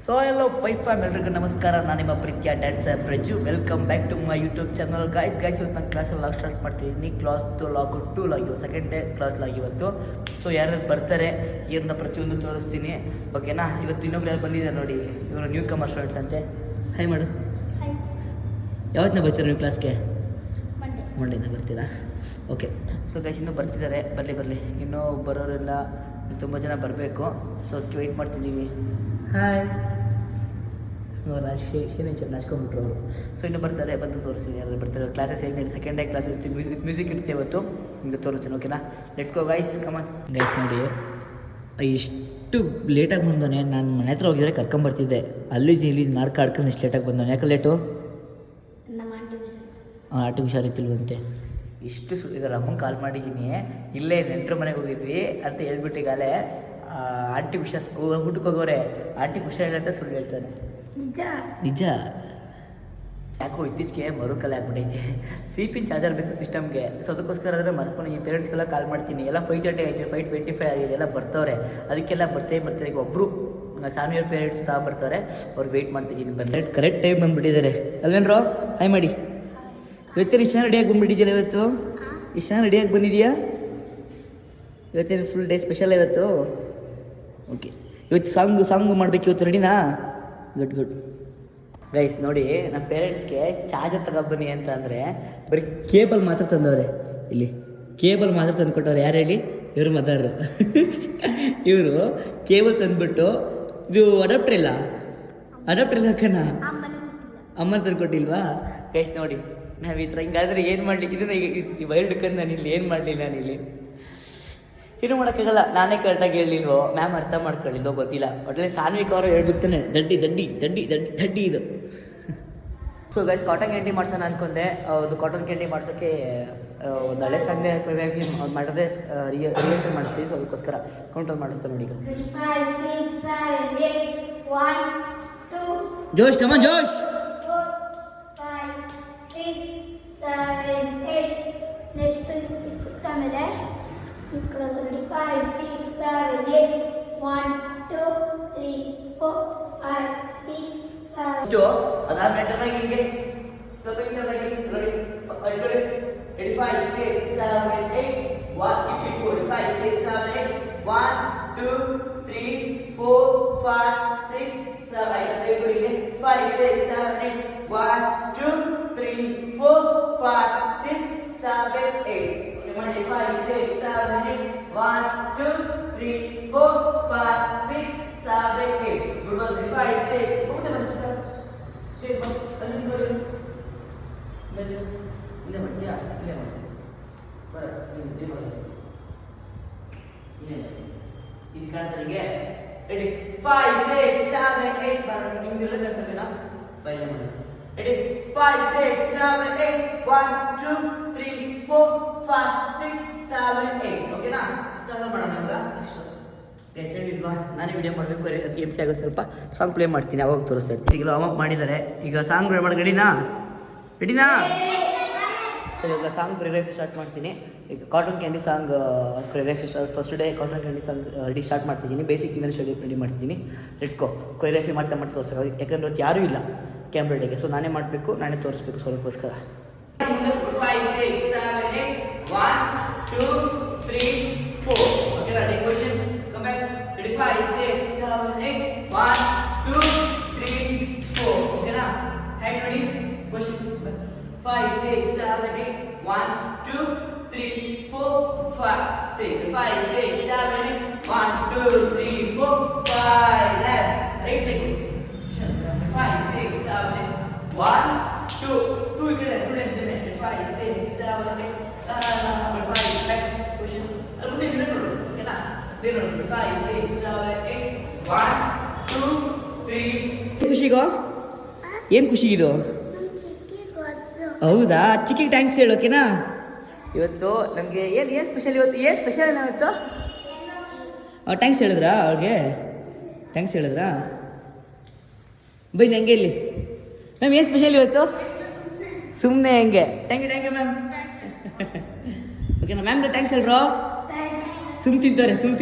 So ಎಲ್ಲೋ ಫೈಫಾಮ್ ಎಲ್ರಿಗೂ ನಮಸ್ಕಾರ. ನಾನು ನಿಮ್ಮ ಪ್ರೀತಿಯ dancer Praju. Welcome back to my YouTube channel. Guys ಇವತ್ತು ನಾನು ಕ್ಲಾಸಲ್ಲಿ ಲಾಗ್ ಸ್ಟಾರ್ಟ್ ಮಾಡ್ತಿದ್ದೀನಿ. ಕ್ಲಾಸ್ ಲಾಗು 2 ಲಾಗ್ ಇವು ಸೆಕೆಂಡ್ ಡೇ ಕ್ಲಾಸ್ ಲಾಗ್ ಇವತ್ತು. ಸೊ ಯಾರು ಬರ್ತಾರೆ ಇವ್ರನ್ನ ಪ್ರತಿಯೊಂದು ತೋರಿಸ್ತೀನಿ, ಓಕೆನಾ. ಇವತ್ತು ಇನ್ನೊಬ್ರು ಯಾರು ಬಂದಿದ್ದಾರೆ ನೋಡಿ, ಇವರು ನ್ಯೂ ಕಮರ್ ಸ್ಟೂಡೆಂಟ್ಸ್ ಅಂತೆ. ಹೈ ಮಾಡು. ಯಾವತ್ತನ್ನ ಬರ್ತೀರಾ ನೀವು ಕ್ಲಾಸ್ಗೆ? ಮಂಡೇನ ಬರ್ತೀರಾ? ಓಕೆ. ಸೊ ಗೈಸ್ ಇನ್ನೂ ಬರ್ತಿದ್ದಾರೆ, ಬರಲಿ ಇನ್ನೂ ಬರೋರೆಲ್ಲ ತುಂಬ ಜನ ಬರಬೇಕು. ಸೊ ಅದಕ್ಕೆ ವೆಯ್ಟ್ ಮಾಡ್ತಿದ್ದೀವಿ. ಹಾಯ್ ನಾಚ್ಕೊಂಡ್ಬಿಟ್ರು ಅವರು. ಸೊ ಇನ್ನೂ ಬರ್ತಾರೆ, ಬಂದು ತೋರಿಸ್ತೀನಿ ಯಾರು ಬರ್ತಾರೆ. ಕ್ಲಾಸಸ್ ಹೇಗೆ ಸೆಕೆಂಡ್ ಡೇ ಕ್ಲಾಸ್ ಇರ್ತೀವಿ, ಮ್ಯೂಸಿಕ್ ಇರುತ್ತೆ ಇವತ್ತು, ನಿಮಗೆ ತೋರಿಸ್ತೀನಿ, ಓಕೆನಾ. Let's go guys, come on. Guys ನೋಡಿ ಇಷ್ಟು ಲೇಟಾಗಿ ಬಂದವನೆ. ನಾನು ಮನೆ ಹತ್ರ ಹೋಗಿದ್ರೆ ಕರ್ಕೊಂಬರ್ತಿದ್ದೆ, ಅಲ್ಲಿ ಆಡ್ಕೊಂಡು ಇಷ್ಟು ಲೇಟಾಗಿ ಬಂದವನೆ. ಯಾಕೆ ಲೇಟು? ಆಟಿಗೆ ಹುಷಾರಿತ್ತಿಲ್ವಂತೆ. ಇಷ್ಟು ಈಗ ಅಮ್ಮಂಗೆ ಕಾಲ್ ಮಾಡಿದ್ದೀನಿ, ಇಲ್ಲೇ ನೆಂಟರ ಮನೆಗೆ ಹೋಗಿದ್ವಿ ಅಂತ ಹೇಳ್ಬಿಟ್ಟು ಈಗಾಲೇ ಆಂಟಿ ಊಟಕ್ಕೆ ಹೋಗೋರೆ. ಆಂಟಿ ಹುಷಾರಿಲ್ಲ ಸುಳ್ಳು ಹೇಳ್ತಾನೆ. ನಿಜ ಯಾಕೋ ಇತ್ತೀಚೆಗೆ ಮರುಕಲೆ ಆಗ್ಬಿಟ್ಟೈತೆ. ಸಿಪಿನ್ ಚಾರ್ಜರ್ ಬೇಕು ಸಿಸ್ಟಮ್ಗೆ. ಸೊ ಅದಕ್ಕೋಸ್ಕರ ಆದರೆ ಮರ್ಕೊಂಡು ಈ ಪೇರೆಂಟ್ಸ್ಗೆಲ್ಲ ಕಾಲ್ ಮಾಡ್ತೀನಿ. ಎಲ್ಲ 5:30 ಆಯಿತು, 5:25 ಆಗಿದೆ, ಎಲ್ಲ ಬರ್ತವ್ರೆ. ಅದಕ್ಕೆಲ್ಲ ಬರ್ತಾರೆ. ಈಗ ಒಬ್ಬರು ಸಾನಿಯರ್ ಪೇರೆಂಟ್ಸ್ ಬರ್ತಾರೆ, ಅವ್ರು ವೆಯ್ಟ್ ಮಾಡ್ತಿದ್ದೀನಿ. ಬರ್ಲೇಟ್ ಕರೆಕ್ಟ್ ಟೈಮ್ ಬಂದುಬಿಟ್ಟಿದ್ದಾರೆ ಅಲ್ವೇನ್ರೋ? ಹಾಯ್ ಮಾಡಿ. ಇವತ್ತೇನು ಇಷ್ಟ ರೆಡಿಯಾಗಿ ಬಂದುಬಿಟ್ಟಿದ್ದೀರ? ಇವತ್ತು ಇಷ್ಟ ರೆಡಿಯಾಗಿ ಬಂದಿದೆಯಾ? ಇವತ್ತೇನು ಫುಲ್ ಡೇ ಸ್ಪೆಷಲ್ ಇವತ್ತು? ಓಕೆ. ಇವತ್ತು ಸಾಂಗು ಮಾಡಬೇಕು ಇವತ್ತು, ರೆಡಿನಾ? ಗುಡ್ ಗೈಸ್ ನೋಡಿ, ನಮ್ಮ ಪೇರೆಂಟ್ಸ್ಗೆ ಚಾರ್ಜರ್ ತಗೊಬನ್ನಿ ಅಂತ ಅಂದರೆ ಬರೀ ಕೇಬಲ್ ಮಾತ್ರ ತಂದವ್ರೆ. ಇಲ್ಲಿ ಕೇಬಲ್ ಮಾತ್ರ ತಂದು ಕೊಟ್ಟವ್ರೆ. ಯಾರು ಹೇಳಿ? ಇವರು ಮದರ್. ಇವರು ಕೇಬಲ್ ತಂದುಬಿಟ್ಟು ಇದು ಅಡಾಪ್ಟರ್ ಇಲ್ಲ ಹಾಕಣ ಅಮ್ಮನ ತಂದು ಕೊಟ್ಟಿಲ್ವಾ? ಗೈಸ್ ನೋಡಿ ನಾವು ಈ ಥರ ಹಿಂಗಾದ್ರೆ ಏನು ಮಾಡಲಿ? ಇದನ್ನ ಈ ವೈರ್ ಹಿಡ್ಕೊಂಡು ನಾನು ಇಲ್ಲಿ ಏನು ಮಾಡಲಿ? ನಾನಿಲ್ಲಿ ಏನೂ ಮಾಡೋಕ್ಕಾಗಲ್ಲ. ನಾನೇ ಕರೆಕ್ಟಾಗಿ ಹೇಳಿಲ್ವೋ, ಮ್ಯಾಮ್ ಅರ್ಥ ಮಾಡ್ಕೊಳ್ಳಿಲ್ವೋ ಗೊತ್ತಿಲ್ಲ. ಒಟ್ಟಲ್ಲಿ ಸಾನ್ವಿಕ್ ಅವರು ಹೇಳ್ಬಿಡ್ತಾನೆ, ದಡ್ಡಿ ಇದು. ಸೊ ಗೈಸ್ ಕಾಟನ್ ಕ್ಯಾಂಡಿ ಮಾಡ್ಸೋಣ ಅನ್ಕೊಂಡೆ. ಅದು ಕಾಟನ್ ಕ್ಯಾಂಡಿ ಮಾಡ್ಸೋಕ್ಕೆ ಒಂದು ಹಳೆ ಸಾಂಗ್ನೇ ಮಾಡಿದ್ರೆ ರಿಹರ್ಸಲ್ ಮಾಡಿಸ್ತೀವಿ. ಸೊ ಅದಕ್ಕೋಸ್ಕರ ಕೌಂಟರ್ ಮಾಡಿಸ್ತಾರೆ ನೋಡಿ. ಈಗ ಜೋಶ್, ಕಮಾನ್ ಜೋಶ್. 7, 8 ನೆಕ್ಸ್ಟ್ ಆಮೇಲೆ 5, 6, 7, 8 1, 2, 3, 4, 5, 6, 7 ಅದಾದ್ಮೇಲೆ ಹಿಂಗೆ ಸ್ವಲ್ಪ ಹಿಂಗಾಗಿ ನೋಡಿ. 5, 6, 7, 8 1 5, 6, 7, 8 1, 2, 3, 4, 5, 6, 7 5, 6, 7, 8 1, 2, 3, 4, 5, 6, 7, 8 5, 6, 7, 8 1, 2, 3, 4, 5, 6, 7, 8 Good one. 5, 6 ಹೋಗುತ್ತೆ ಮನುಷ್ಯ. ಅಲ್ಲಿ ನೋಡಿ, ಇಲ್ಲೇ ಮಾಡ್ತೀಯಾ? ಇಲ್ಲೇ ಮಾಡ್ತೀಯ ಬರ ಇಲ್ಲೇ ಮಾಡಿ. ಈಸಿ ಕಾಣ್ತಾನಿಗೆ. ರೆಡಿ? 5, 6, 7, 8 ಬರ. ನಿಮ್ಗೆಲ್ಲ ಕಳ್ಸಲ್ಲ ಬೈಲೆ ಮಾಡಿ. ರೆಡಿ? 5, 6, 7, 8 1, 2, 3, 4, 5, 6, 7, 8 ಓಕೆನಾ? ಸಾಂಗ್ ಮಾಡೋಣ ಇವಾಗ. ಹೇಳಿಲ್ವಾ ನಾನೇ ವಿಡಿಯೋ ಮಾಡಬೇಕು, ಅದಕ್ಕೆ ಎಮ್ ಸಿ ಆಗೋ ಸ್ವಲ್ಪ ಸಾಂಗ್ ಪ್ಲೇ ಮಾಡ್ತೀನಿ, ಅವಾಗ ತೋರಿಸ್ತಾ ಇರ್ತೀನಿ. ಈಗ ವಾರ್ಮ್ ಅಪ್ ಮಾಡಿದ್ದಾರೆ, ಈಗ ಸಾಂಗ್ ಮಾಡಿ. ರೆಡಿನಾ? ಸೊ ಈಗ ಸಾಂಗ್ ಕೊರಿಯೋಗ್ರಫಿ ಸ್ಟಾರ್ಟ್ ಮಾಡ್ತೀನಿ. ಈಗ cotton candy song choreography first day cotton candy song ready start ಮಾಡ್ತಿದ್ದೀನಿ. ಬೇಸಿಕ್ಕಿಂದ ರೆಡಿ ಮಾಡ್ತಿದ್ದೀನಿ. Let's go. ಕೊರಿಯೋಗ್ರಫಿ ಮಾಡ್ತಾ ತೋರಿಸ್ತಾರೆ, ಯಾಕಂದ್ರೆ ಇವತ್ತು ಯಾರೂ ಇಲ್ಲ ಕ್ಯಾಮ್ರಾ ಡೇಗೆ. ಸೊ ನಾನೇ ಮಾಡಬೇಕು, ನಾನೇ ತೋರಿಸ್ಬೇಕು. ಸೊ ಅದಕ್ಕೋಸ್ಕರ 5, 6, 7, 8 1, 2, 3, 4 okay. Ready? Question come back. Ready? 5, 6, 7, 8 1, 2, 3, 4 ಓಕೆನಾ? ಹ್ಯಾಂಡ್ ನೋಡಿ. Question 5, 6, 7, 8 1, 2, 3, 4 5 6 5, 6, 7, 8 1, 2, 3, 4 5 left right leg 5, 6, 7, 8 1, 2 2 5, 6, 7, 8 5 left question ಅಲ್ಲಿ ಮುಂದೆ ಗಿಡ ನೋಡು ಓಕೆನಾ? ಬೇರೆ ನೋಡಿ. 5, 6, 7, 8 1, 2, 3 ಖುಷಿಗೋ? ಏನು ಖುಷಿ ಇದು? ಹೌದಾ? ಚಿಕ್ಕಿಗೆ ಥ್ಯಾಂಕ್ಸ್ ಹೇಳು, ಓಕೆನಾ? ಇವತ್ತು ನಮಗೆ ಏನು ಸ್ಪೆಷಲ್? ಏನು ಸ್ಪೆಷಲ್ ಇಲ್ಲ ಇವತ್ತು? ಥ್ಯಾಂಕ್ಸ್ ಹೇಳಿದ್ರಾ ಅವ್ರಿಗೆ? ಥ್ಯಾಂಕ್ಸ್ ಹೇಳಿದ್ರಾ? ಬೈ ನಂಗೆ ಇಲ್ಲಿ ಮ್ಯಾಮ್ ಏನು ಸ್ಪೆಷಲ್ ಇವತ್ತು? ಸುಮ್ಮನೆ ಹೆಂಗೆ? Thank you ma'am. ಓಕೆನಾ? ಮ್ಯಾಮ್ಗೆ ಥ್ಯಾಂಕ್ಸ್ ಹೇಳ್ರೋ. ಸುಮ್ ತಿಂತಾರೆ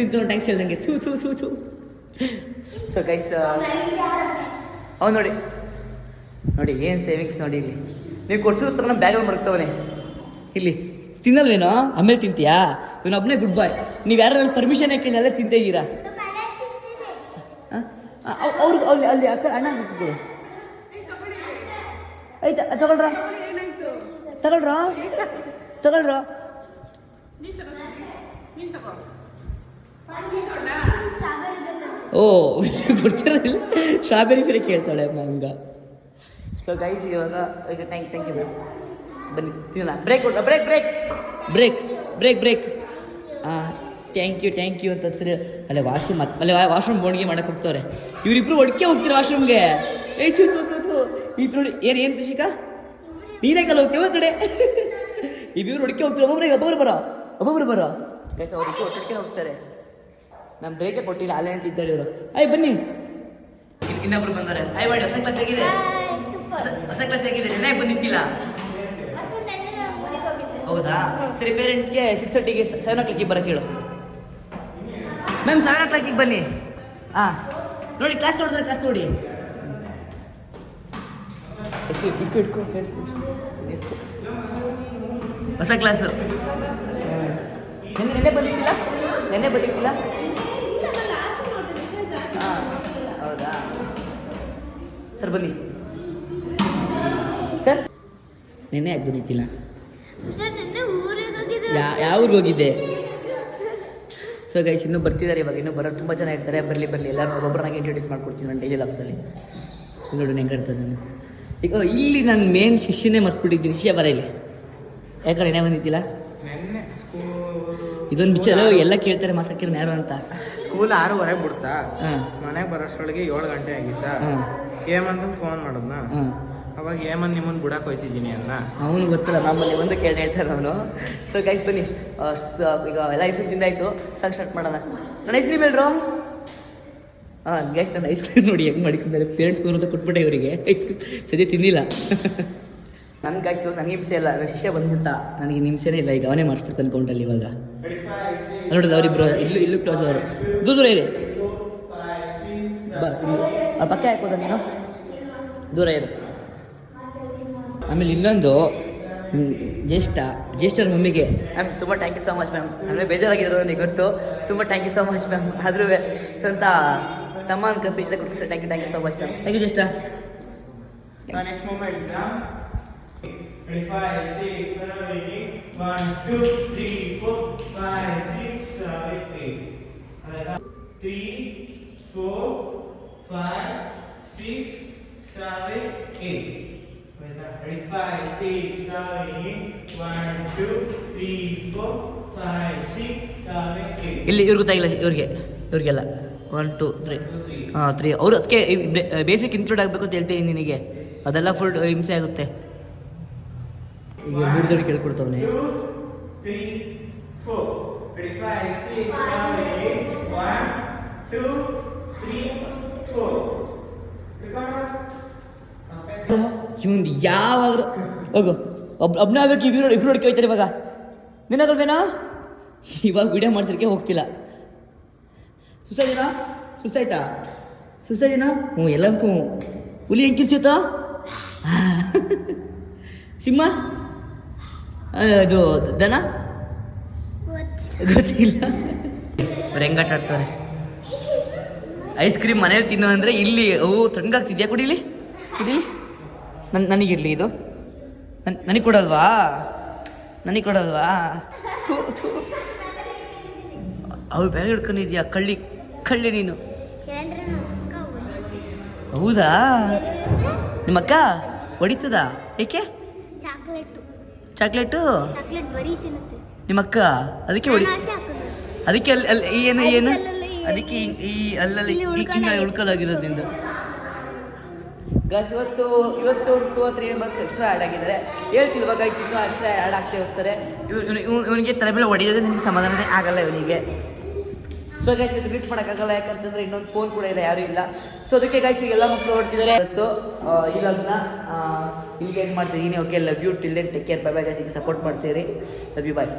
ಥ್ಯಾಂಕ್ಸ್ ಹೇಳ್ದಂಗೆ. ಥೂ. ಸೊ ಗೈಸ್ ಅವ್ನು ನೋಡಿ ನೋಡಿ ಏನು ಸೇವಿಂಗ್ಸ್ ನೋಡಿ ಇಲ್ಲಿ. ನೀವು ಕೊಡ್ಸೋ ಹತ್ರ ನಮ್ಮ ಬ್ಯಾಗಲ್ಲಿ ಮಡಗ್ತವನೆ ಇಲ್ಲಿ. ತಿನ್ನಲ್ವೇನೋ ಆಮೇಲೆ ತಿಂತೀಯಾ? ಇವನೊಬ್ಬನೇ ಗುಡ್ ಬಾಯ್. ನೀವು ಯಾರು ಪರ್ಮಿಷನ್ ಹಾಕಿ ಅಲ್ಲೇ ತಿಂತ ಇದ್ದೀರಾ? ಅವ್ರಿಗೆ ಅಲ್ಲಿ ಅಲ್ಲಿ ಅಕ್ಕ ಅಣ್ಣ ಹಾಕಿದ್ರು ಆಯ್ತಾ? ತಗೊಳ್ರ ತಗೊಳ್ರ ತಗೊಳ್ರ. ಓ ಗೊತ್ತಿರೋದಿಲ್ಲ. ಸ್ಟ್ರಾಬೆರಿ ಫ್ರೀ ಕೇಳ್ತಾಳೆ ಅಮ್ಮ ಹಂಗ. ಸೊ ಗೈಸ್ ಇವಾಗ ಈಗ ಥ್ಯಾಂಕ್ ಯು ಮ್ಯಾಮ್. ಬನ್ನಿ ತಿನ್ನಲ್ಲ. ಬ್ರೇಕ್ ಕೊಡ. Break break break break break. ಹಾಂ ಥ್ಯಾಂಕ್ ಯು ಅಂತ ಸರಿ. ಅಲ್ಲೇ ವಾಶ್ರೂಮ್ ಅಲ್ಲೇ ವಾಶ್ರೂಮ್ ಬೋಣಿಗೆ ಮಾಡಕ್ಕೆ ಹೋಗ್ತವ್ರೆ ಇವರಿಬ್ರು. ಒಡ್ಕೆ ಹೋಗ್ತೀರ ವಾಶ್ರೂಮ್ಗೆ? ಏ ಚೂ ಈಗ ನೋಡಿ ಏನು ಕೃಷಿಕಾ ನೀನೇ ಕಲ್ಲ ಹೋಗ್ತೀವ ಕಡೆ. ಇಬ್ರು ಒಡ್ಕೆ ಹೋಗ್ತೀರ. ಒಬ್ಬೊಬ್ರು ಬರೋ ಗೈಸ್ ಅವ್ರಿಗೆ ಒಟ್ಟಿಗೆ ಹೋಗ್ತಾರೆ. ನಮ್ಮ ಬ್ರೇಕೆ ಕೊಟ್ಟಿಲ್ಲ ಅಲ್ಲೇ ಅಂತಿದ್ದಾರೆ ಇವರು. ಆಯ್ ಬನ್ನಿ. ಇನ್ನೊಬ್ರು ಬಂದಾರೆ. ಆಯ್ ಮಾಡಿ. ಹೊಸ ಕ್ಲಾಸ್ ಹೇಗಿದೆ? ಹೊಸ ಕ್ಲಾಸ್ ಹೇಗಿದೆ? ಚೆನ್ನಾಗಿ ಬಂದಿತ್ತಿಲ್ಲ? ಹೌದಾ? ಸರಿ ಪೇರೆಂಟ್ಸ್ಗೆ 6:30ಗೆ 7 o'clock ಬರೋಕ್ಕೆ ಹೇಳು. ಮ್ಯಾಮ್ 7 o'clock ಬನ್ನಿ. ಹಾಂ ನೋಡಿ ಕ್ಲಾಸ್ ನೋಡಿದ್ರೆ ಕ್ಲಾಸ್ ನೋಡಿ. ಹೊಸ ಕ್ಲಾಸು ನೆನ್ನೆ ಬಂದಿತ್ತಿಲ್ಲ? ಹಾಂ ಹೌದಾ? ಸರ್ ಬನ್ನಿ ಸರ್. ನೆನ್ನೆ ಯಾಕೆ ಬಂದಿತ್ತಿಲ್ಲ? ಯಾವ ಊರಿಗೆ ಹೋಗಿದ್ದೆ? ಸೊ ಗೈಸ್ ಇನ್ನೂ ಬರ್ತಿದ್ದಾರೆ ಇವಾಗ. ಇನ್ನೂ ಬರೋರು ತುಂಬ ಜನ ಇರ್ತಾರೆ. ಬರಲಿ ಎಲ್ಲರೂ ಒಬ್ಬೊಬ್ಬರನ್ನಾಗಿ ಇಂಟ್ರೊಡ್ಯೂಸ್ ಮಾಡ್ಕೊಡ್ತೀನಿ ನಾನು ಡೈಲಿ ಲಾಗ್ಸಲ್ಲಿ. ನೋಡಿ ಹೆಂಗೆ ಇರ್ತದೆ ನಾನು. ಈಗ ಇಲ್ಲಿ ನಾನು ಮೇನ್ ಶಿಷ್ಯನೇ ಮರ್ತ್ಬಿಟ್ಟಿದ್ದೀನಿ. ಶಿಷ್ಯ ಬರ ಇಲ್ಲಿ. ಯಾಕಂದ್ರೆ ಏನೇ ಬಂದಿತ್ತಿಲ್ಲ? ಇದೊಂದು ಬಿಚ್ಚಲು ಎಲ್ಲ ಕೇಳ್ತಾರೆ ಮಾಸಕ್ಕಿರ ಯಾರು ಅಂತ. ಸ್ಕೂಲ್ 6:30 ಬಿಡ್ತಾ ಮನೆಗೆ ಬರೋಷ್ಟೊಳಗೆ 7 ಗಂಟೆ ಆಗಿತ್ತಾ. ಹೇಮಂತ್ ಫೋನ್ ಮಾಡಿದ್ನ. ಅವಾಗ ಹೇಮಂತ್ ನಿಮ್ಮನ್ನು ಬಿಡಕ್ಕೆ ಹೋಯ್ತಿದ್ದೀನಿ ಅಲ್ಲ. ಅವನು ಗೊತ್ತಲ್ಲ ನಮ್ಮಲ್ಲಿ ಒಂದು ಕೇಳಿ ಹೇಳ್ತಾರೆ ಅವನು. ಸೊ ಗೈಸ್ ಬನ್ನಿ. ಈಗ ಎಲ್ಲ ಐಸ್ ಕ್ರೀಮ್ ತಿಂದಾಯ್ತು. ಸಾಕು ಸ್ಟಾರ್ಟ್ ಮಾಡೋಣ. ನನ್ನ ಐಸ್ ಕ್ರೀಮ್ ಹೇಳ್ರು. ಹಾಂ ಗೈಸ್ ನನ್ನ ಐಸ್ ಕ್ರೀಮ್ ನೋಡಿ ಹೆಂಗೆ ಮಾಡಿಕೊಂತಾರೆ. ಪೇರೆಂಟ್ಸ್ ಅಂತ ಕೊಟ್ಬಿಟ್ಟೆ ಇವರಿಗೆ ಐಸ್ ಕ್ರೀಮ್. ಸದ್ಯ ತಿಂದಿಲ್ಲ ನನ್ನ ಗೈಸ್. ಇವಾಗ ನನಗೆ ಹಿಂಸೆ ಇಲ್ಲ. ನನ್ನ ಶಿಷ್ಯ ಬಂದ್ಬಿಟ್ಟ. ನನಗೆ ಹಿಂಸೆನೇ ಇಲ್ಲ. ಈಗ ಅವನೇ ಮಾಡಿಸ್ಬಿಡ್ತಾನೆ ಕೌಂಟಲ್ಲಿ ಇವಾಗ. ನೋಡಿದ ಅವರಿಬ್ರು ಇಲ್ಲೂ ಕ್ಲೋಸ್ ಅವರು. ದೂರ ಇರಿ ಪಕ್ಕ ಹಾಕೋದ ನೀನು. ದೂರ ಇರು. ಆಮೇಲೆ ಇನ್ನೊಂದು ಜ್ಯೇಷ್ಠರ ಮಮ್ಮಿಗೆ ಮ್ಯಾಮ್ ತುಂಬ thank you so much ma'am. ಅಂದರೆ ಬೇಜಾರಾಗಿದ್ರು ನನಗೆ ಗೊತ್ತು. ತುಂಬ thank you so much ma'am. ಆದರೂ ಸ್ವಂತ ತಮ್ಮ ಕಂಪ್ನಿ ಕೊಟ್ಟು thank you so much ma'am. Thank you Jyeshtha. Next moment 5 6 7 8 1 2 3 4 5 6 7 8 3 4 5 6 7 8 5 6 7 8 1 2 3 4 5 6 7 8. ಇಲ್ಲಿ ಇವ್ರಿಗೆ ಗೊತ್ತಾಗಿಲ್ಲ. ಇವ್ರಿಗೆಲ್ಲ 1 2 3 ಹಾಂ 3 ಅವರು. ಅದಕ್ಕೆ ಬೇಸಿಕ್ ಇನ್ಕ್ಲೂಡ್ ಆಗಬೇಕು ಅಂತ ಹೇಳ್ತೀನಿ ನಿನಗೆ. ಅದೆಲ್ಲ ಫುಲ್ ಹಿಂಸೆ ಆಗುತ್ತೆ. ಈಗ 3 ಜನ ಕೇಳ್ಕೊಡ್ತವನೆ. 2 3 4 5 6 7 8 1 2 3 4. ಇವಂದು ಯಾವಾಗಲೂ ಹೋಗು ಒಬ್ಬನೇ ಆಗ್ಬೇಕು. ಇಬ್ರು ಹುಡುಕಿ ಹೋಯ್ತಾರೆ ಇವಾಗ. ನಿನ್ನಾಗಲ್ವೇನೋ ಇವಾಗ ವಿಡಿಯೋ ಮಾಡ್ತಿರಕ್ಕೆ ಹೋಗ್ತಿಲ್ಲ. ಸುಸ್ತಾಯ್ತಾ ಹ್ಞೂ ಎಲ್ಲದಕ್ಕೂ. ಹುಲಿ ಹೆಂಗೆ ಕಿರ್ಸುತ್ತೋ? ಸಿಂಹ ಅದು ದನ ಗೊತ್ತಿಲ್ಲ. ಅವ್ರು ಹೆಂಗಾಟ ಆಡ್ತಾರೆ. ಐಸ್ ಕ್ರೀಮ್ ಮನೇಲಿ ತಿನ್ನೋ ಅಂದರೆ ಇಲ್ಲಿ ತಣ್ಣಗಾಗ್ತಿದ್ಯಾ? ಕುಡೀಲಿ ನನಗಿರಲಿ ಇದು. ನನಗೆ ಕೊಡೋಲ್ವಾ? ಅವ್ರು ಬೇರೆ ಹಿಡ್ಕೊಂಡಿದ್ಯಾ? ಕಳ್ಳಿ ನೀನು. ಹೌದಾ? ನಿಮ್ಮಕ್ಕ ಹೊಡಿತದ? ಏಕೆ? ಚಾಕ್ಲೇಟು ನಿಮ್ಮಕ್ಕ ಅದಕ್ಕೆ ಅದಕ್ಕೆ ಏನು ಅದಕ್ಕೆ ಈ ಉಳ್ಕೊಳ್ಳೋಗಿರೋದ್ರಿಂದ. ಗೈಸ್ ಇವತ್ತು 2 or 3 ಮೆಂಬರ್ಸ್ ಎಕ್ಸ್ಟ್ರಾ ಆ್ಯಡ್ ಆಗಿದ್ದಾರೆ. ಹೇಳ್ತಿಲ್ವ ಗೈಸ್ ಇನ್ನೂ ಎಕ್ಸ್ಟ್ರಾ ಆ್ಯಡ್ ಆಗ್ತಾ ಹೋಗ್ತಾರೆ. ಇವನಿಗೆ ತಲೆ ಮೇಲೆ ಹೊಡೆಯೋದ್ರೆ ನಿಮ್ಗೆ ಸಮಾಧಾನನೇ ಆಗಲ್ಲ ಇವನಿಗೆ. ಸೊ ಗೈಸ್ ಇದು ಮಿಸ್ ಮಾಡೋಕ್ಕಾಗಲ್ಲ. ಯಾಕಂತಂದರೆ ಇನ್ನೊಂದು ಫೋನ್ ಕೂಡ ಇಲ್ಲ, ಯಾರೂ ಇಲ್ಲ. ಸೊ ಅದಕ್ಕೆ ಗೈಸ್ ಎಲ್ಲ ಮಕ್ಕಳು ಹೊಡ್ತಿದ್ದಾರೆ. ಇವತ್ತು ಇವಾಗನ್ನ ಇಲ್ಲಿಗೆ ಏನು ಮಾಡ್ತಿದ್ದೀನಿ. Okay love you till then take care. Bye bye guys. ಈಗ ಸಪೋರ್ಟ್ ಮಾಡ್ತೀರಿ. Love you bye.